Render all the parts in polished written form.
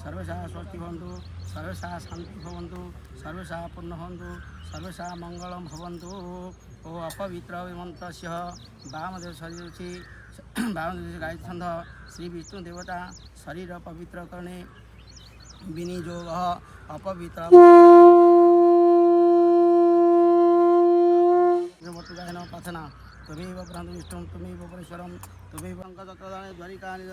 सर्वशा स्वस्ति भवन्तु सर्वशा शांति भवन्तु सर्वशा पूर्ण भवन्तु सर्वशा मंगलम भवन्तु। ओ अपवित्र विमंतस्य वामदेव शरीर वामदेव गायत्री छंद श्री विष्णु देवता शरीर पवित्र करणे विनियोग अपवित्र प्रार्थना तमेव प्रभु विष्णु तमेव परेश्वरम तमेव अंकचक्रदाने द्वारिकानि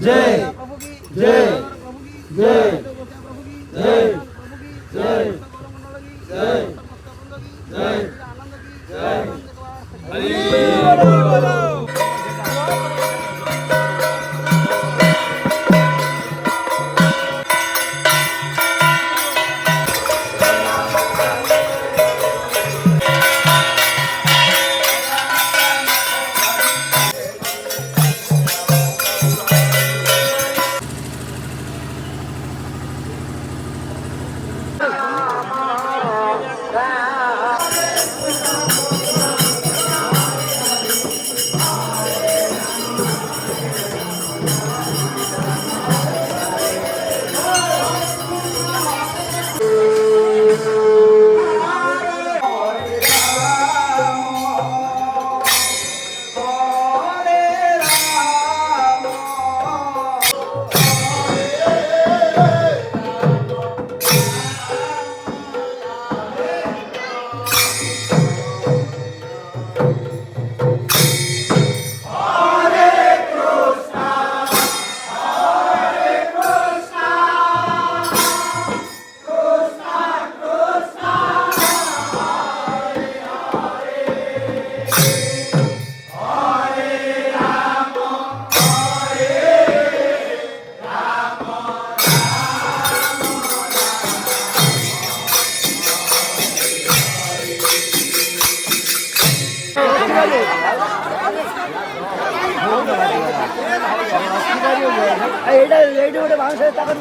जय जय जय जय जय जय जय এইটা গোটে মানুষের টাকা